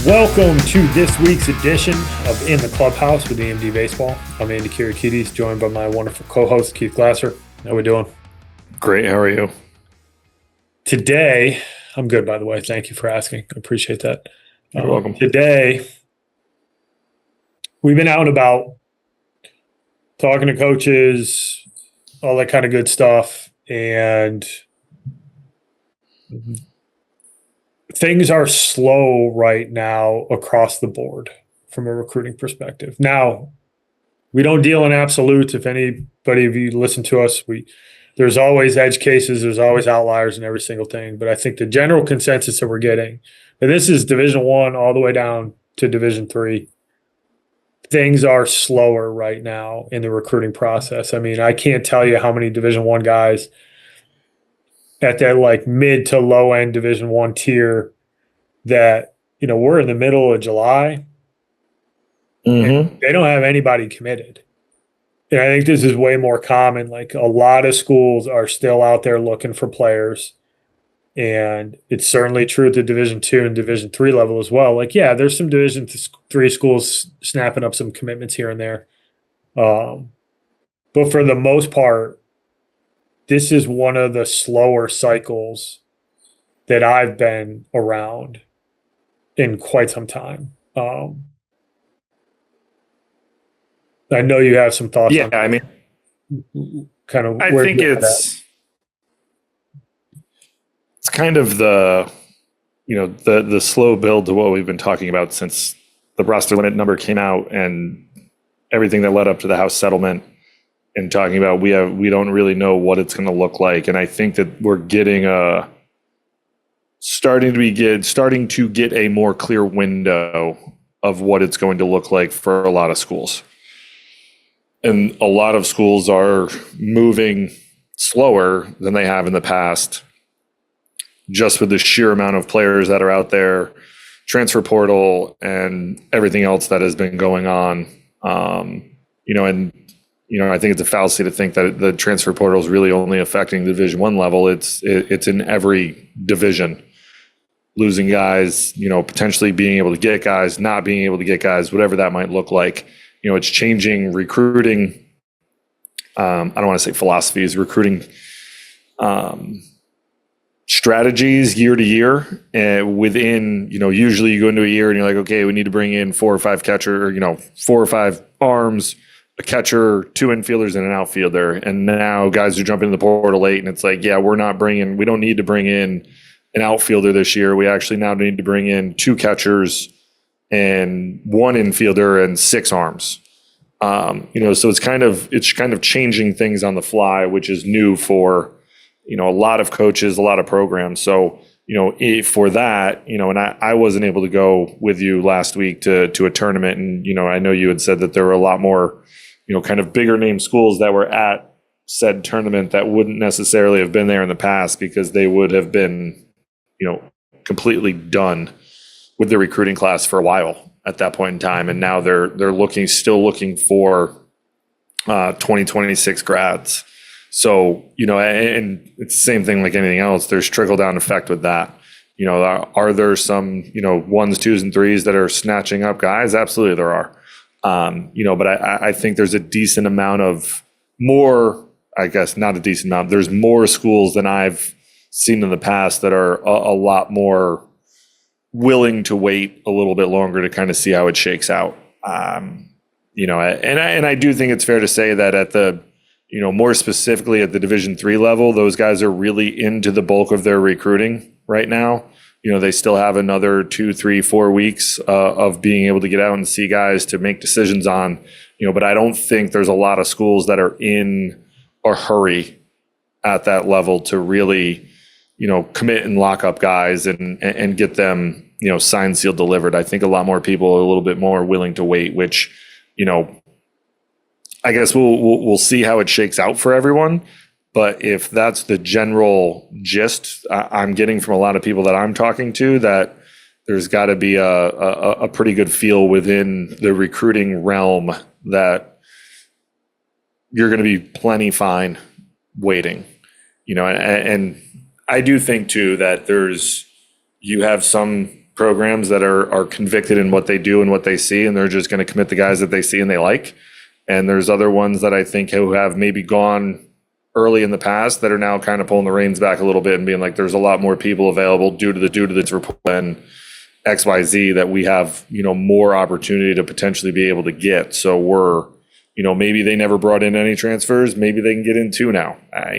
Welcome to this week's edition of In the Clubhouse with EMD Baseball. I'm Andy Kirikides, joined by my wonderful co-host, Keith Glasser. How we doing? Great. How are you? Today, I'm good, by the way. Thank you for asking. I appreciate that. You're welcome. Today, we've been out and about talking to coaches, all that kind of good stuff, and things are slow right now across the board from a recruiting perspective. Now, we don't deal in absolutes. If anybody of you listen to us, there's always edge cases, there's always outliers in every single thing. But I think the general consensus that we're getting, and this is Division I all the way down to Division III, things are slower right now in the recruiting process. I mean, I can't tell you how many Division I guys at that like mid to low end Division I tier that, we're in the middle of July and they don't have anybody committed. And I think this is way more common. Like a lot of schools are still out there looking for players. And it's certainly true at the Division II and Division III level as well. Like, yeah, there's some Division III schools snapping up some commitments here and there. But for the most part, this is one of the slower cycles that I've been around in quite some time. I know you have some thoughts on that. I mean, kind of. I think it's kind of the slow build to what we've been talking about since the roster limit number came out and everything that led up to the House Settlement, and talking about we don't really know what it's going to look like. And I think that we're getting starting to get a more clear window of what it's going to look like for a lot of schools. And a lot of schools are moving slower than they have in the past, just with the sheer amount of players that are out there, transfer portal, and everything else that has been going on. I think it's a fallacy to think that the transfer portal is really only affecting the Division I level. It's in every division. Losing guys, potentially being able to get guys, not being able to get guys, whatever that might look like. It's changing recruiting. I don't want to say philosophies, recruiting strategies year to year. And within, usually you go into a year and you're like, okay, we need to bring in 4 or 5 catcher, 4 or 5 arms, a catcher, 2 infielders, and an outfielder. And now guys are jumping in the portal late, and it's like, yeah, we don't need to bring in an outfielder this year. We actually now need to bring in 2 catchers and 1 infielder and 6 arms. So it's kind of changing things on the fly, which is new for, a lot of coaches, a lot of programs. So, for that, and I wasn't able to go with you last week to a tournament. And, I know you had said that there were a lot more, kind of bigger name schools that were at said tournament that wouldn't necessarily have been there in the past because they would have been, completely done with the recruiting class for a while at that point in time. And now they're still looking for 2026 grads. So, and it's the same thing like anything else. There's trickle down effect with that. Are there some, 1s, 2s, and 3s that are snatching up guys? Absolutely there are. But I think there's a decent amount of more, I guess not a decent amount. There's more schools than I've seen in the past that are a lot more willing to wait a little bit longer to kind of see how it shakes out. And I do think it's fair to say that at the, more specifically at the Division III level, those guys are really into the bulk of their recruiting right now. They still have another 2, 3, 4 weeks of being able to get out and see guys to make decisions on, but I don't think there's a lot of schools that are in a hurry at that level to really, commit and lock up guys and get them, signed, sealed, delivered. I think a lot more people are a little bit more willing to wait, which, I guess we'll see how it shakes out for everyone. But if that's the general gist I'm getting from a lot of people that I'm talking to, that there's got to be a pretty good feel within the recruiting realm that you're going to be plenty fine waiting, and I do think too that you have some programs that are convicted in what they do and what they see, and they're just going to commit the guys that they see and they like. And there's other ones that I think who have maybe gone early in the past that are now kind of pulling the reins back a little bit and being like, there's a lot more people available due to this report and XYZ that we have, more opportunity to potentially be able to get. So we're, maybe they never brought in any transfers. Maybe they can get in two now. I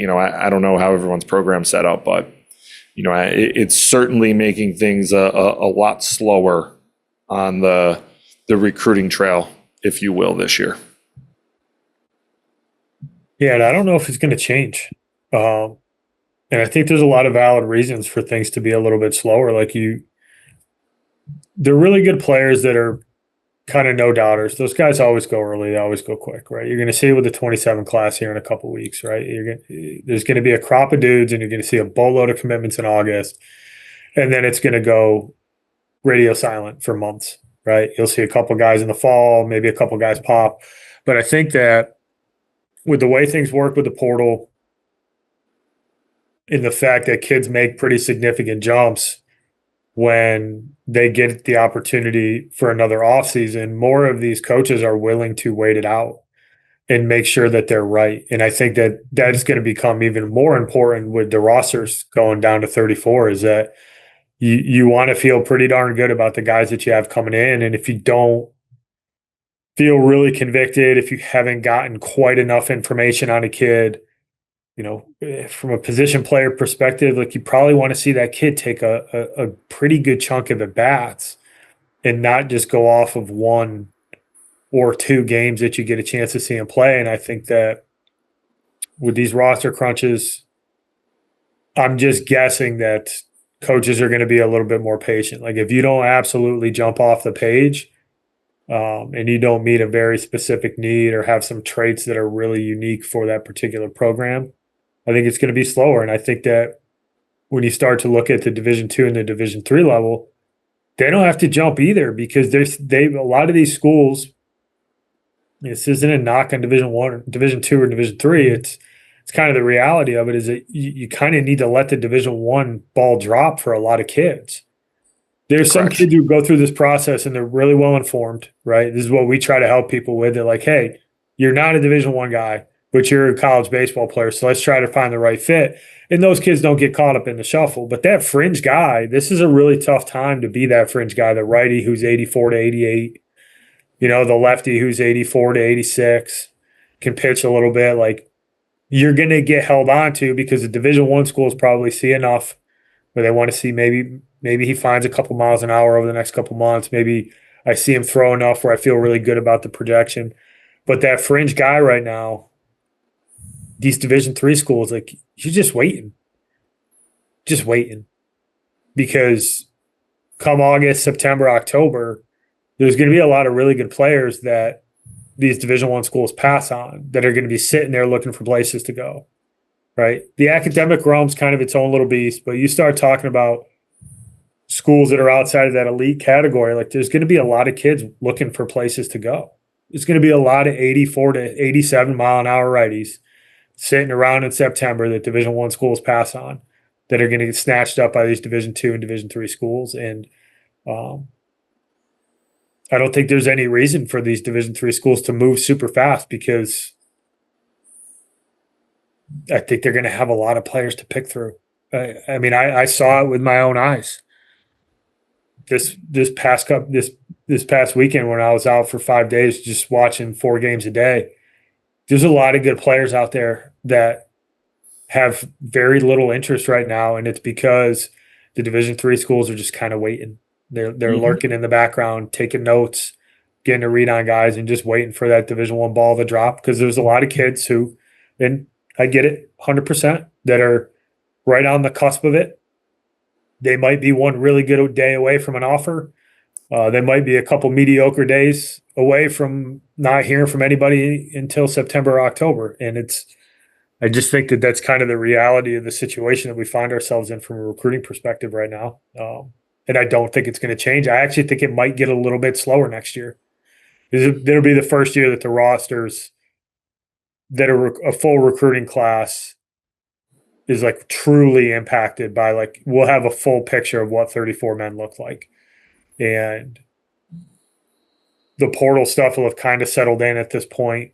don't know how everyone's program's set up, but it's certainly making things a lot slower on the recruiting trail, if you will, this year. Yeah, and I don't know if it's going to change. And I think there's a lot of valid reasons for things to be a little bit slower. They're really good players that are kind of no doubters. Those guys always go early. They always go quick, right? You're going to see it with the 27 class here in a couple of weeks, right? There's going to be a crop of dudes, and you're going to see a boatload of commitments in August, and then it's going to go radio silent for months, right? You'll see a couple guys in the fall, maybe a couple guys pop. But I think that with the way things work with the portal, in the fact that kids make pretty significant jumps when they get the opportunity for another offseason, more of these coaches are willing to wait it out and make sure that they're right. And I think that that's going to become even more important with the rosters going down to 34, is that you want to feel pretty darn good about the guys that you have coming in. And if you don't feel really convicted, if you haven't gotten quite enough information on a kid, from a position player perspective, you probably want to see that kid take a pretty good chunk of the bats and not just go off of one or two games that you get a chance to see him play. And I think that with these roster crunches, I'm just guessing that coaches are going to be a little bit more patient. If you don't absolutely jump off the page, and you don't meet a very specific need or have some traits that are really unique for that particular program, I think it's going to be slower. And I think that when you start to look at the Division II and the Division III level, they don't have to jump either, because a lot of these schools, this isn't a knock on Division I, Division II, or Division III. It's kind of the reality of it, is that you kind of need to let the Division I ball drop for a lot of kids. There's some kids who go through this process and they're really well informed, right? This is what we try to help people with. They're like, hey, you're not a Division I guy, but you're a college baseball player, so let's try to find the right fit. And those kids don't get caught up in the shuffle. But that fringe guy, this is a really tough time to be that fringe guy, the righty who's 84 to 88, the lefty who's 84 to 86, can pitch a little bit. You're going to get held on to, because the Division I schools probably see enough where they want to see maybe he finds a couple miles an hour over the next couple months. Maybe I see him throw enough where I feel really good about the projection. But that fringe guy right now, these Division III schools, you're just waiting. Because come August, September, October, there's going to be a lot of really good players that these Division I schools pass on, that are going to be sitting there looking for places to go, right? The academic realm's kind of its own little beast, but you start talking about schools that are outside of that elite category, there's going to be a lot of kids looking for places to go. There's going to be a lot of 84 to 87 mile an hour righties sitting around in September that Division I schools pass on, that are going to get snatched up by these Division II and Division III schools. And I don't think there's any reason for these Division III schools to move super fast, because I think they're going to have a lot of players to pick through. I saw it with my own eyes. This past weekend, when I was out for 5 days just watching 4 games a day, there's a lot of good players out there that have very little interest right now, and it's because the Division III schools are just kind of waiting. They're lurking in the background, taking notes, getting a read on guys, and just waiting for that Division I ball to drop, because there's a lot of kids who, and I get it 100%, that are right on the cusp of it. They might be one really good day away from an offer. They might be a couple mediocre days away from not hearing from anybody until September or October. And I just think that that's kind of the reality of the situation that we find ourselves in from a recruiting perspective right now. And I don't think it's going to change. I actually think it might get a little bit slower next year. It'll be the first year that the rosters that are a full recruiting class is truly impacted by we'll have a full picture of what 34 men look like. And the portal stuff will have kind of settled in at this point.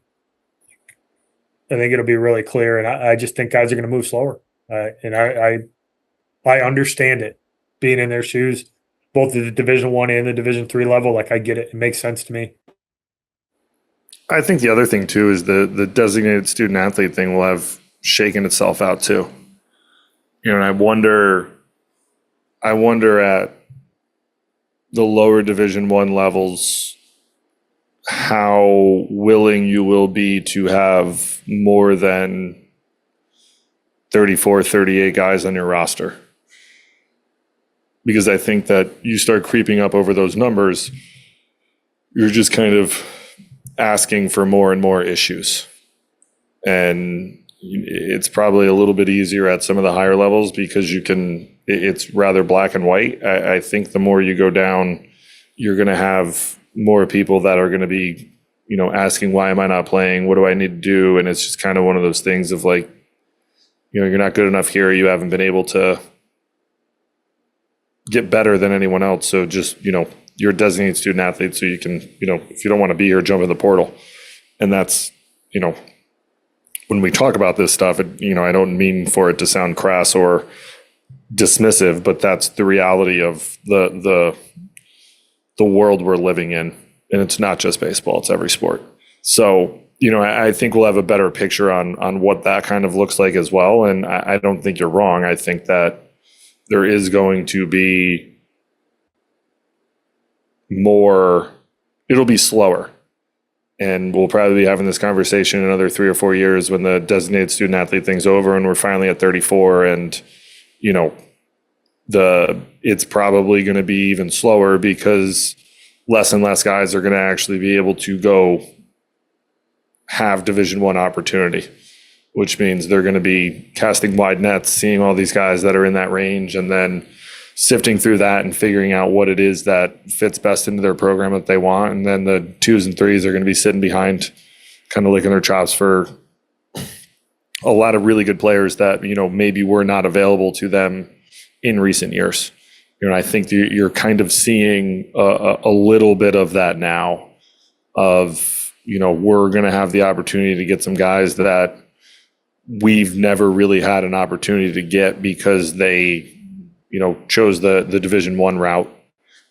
I think it'll be really clear, and I just think guys are going to move slower. And I understand it, being in their shoes, both at the Division I and the Division III level. Like, I get it; it makes sense to me. I think the other thing too is the designated student athlete thing will have shaken itself out too. And I wonder at the lower Division I levels how willing you will be to have more than 34, 38 guys on your roster. Because I think that you start creeping up over those numbers, you're just kind of asking for more and more issues. And it's probably a little bit easier at some of the higher levels because it's rather black and white. I think the more you go down, you're going to have more people that are going to be, asking, why am I not playing? What do I need to do? And it's just kind of one of those things of like, you're not good enough here. You haven't been able to get better than anyone else. So just, you're a designated student athlete. So you can, if you don't want to be here, jump in the portal. And that's, when we talk about this stuff, I don't mean for it to sound crass or dismissive, but that's the reality of the world we're living in. And it's not just baseball, it's every sport. So, I think we'll have a better picture on what that kind of looks like as well. And I don't think you're wrong. I think that there is going to be more, it'll be slower. And we'll probably be having this conversation in another 3 or 4 years when the designated student athlete thing's over and we're finally at 34 and, it's probably going to be even slower because less and less guys are going to actually be able to go have Division I opportunity, which means they're going to be casting wide nets, seeing all these guys that are in that range and then sifting through that and figuring out what it is that fits best into their program that they want. And then the 2s and 3s are going to be sitting behind, kind of licking their chops for a lot of really good players that, maybe were not available to them in recent years. I think you're kind of seeing a little bit of that now of, we're going to have the opportunity to get some guys that we've never really had an opportunity to get because they, chose the Division I route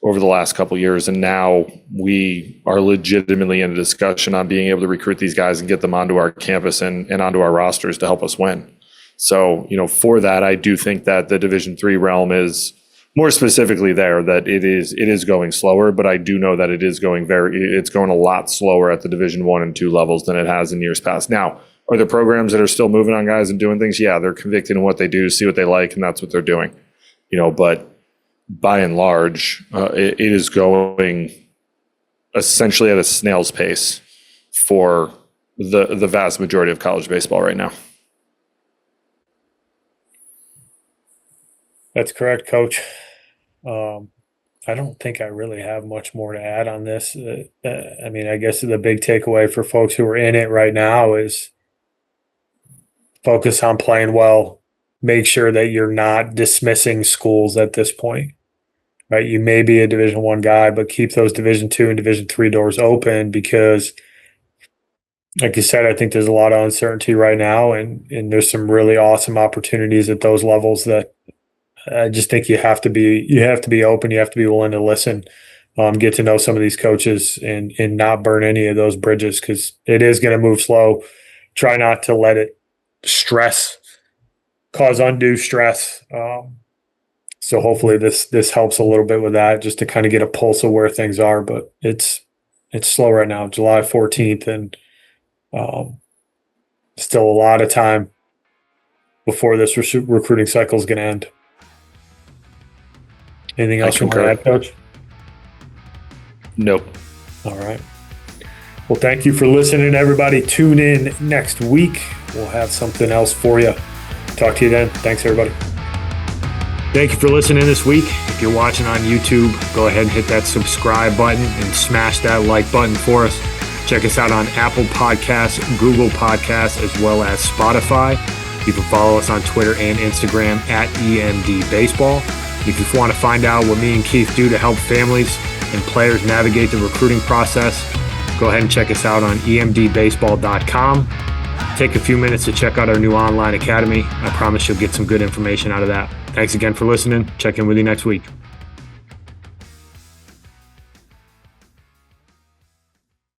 over the last couple of years. And now we are legitimately in a discussion on being able to recruit these guys and get them onto our campus and onto our rosters to help us win. So, for that, I do think that the Division III realm is more specifically there, that it is going slower, but I do know that it's going a lot slower at the Division I and II levels than it has in years past. Now, are there programs that are still moving on guys and doing things? Yeah, they're convicted in what they do, see what they like, and that's what they're doing. But by and large, it is going essentially at a snail's pace for the vast majority of college baseball right now. That's correct, Coach. I don't think I really have much more to add on this. I guess the big takeaway for folks who are in it right now is focus on playing well. Make sure that you're not dismissing schools at this point, right? You may be a Division I guy, but keep those Division II and Division III doors open because, like you said, I think there's a lot of uncertainty right now, and there's some really awesome opportunities at those levels that I just think you have to be open. You have to be willing to listen, get to know some of these coaches and not burn any of those bridges because it is going to move slow. Try not to let it cause undue stress. So hopefully this helps a little bit with that, just to kind of get a pulse of where things are. But it's slow right now, July 14th, and still a lot of time before this recruiting cycle is going to end. Anything else you want to add, Coach? Nope. All right. Well, thank you for listening, everybody. Tune in next week. We'll have something else for you. Talk to you then. Thanks, everybody. Thank you for listening this week. If you're watching on YouTube, go ahead and hit that subscribe button and smash that like button for us. Check us out on Apple Podcasts, Google Podcasts, as well as Spotify. You can follow us on Twitter and Instagram at EMD Baseball. If you want to find out what me and Keith do to help families and players navigate the recruiting process, go ahead and check us out on emdbaseball.com. Take a few minutes to check out our new online academy. I promise you'll get some good information out of that. Thanks again for listening. Check in with you next week.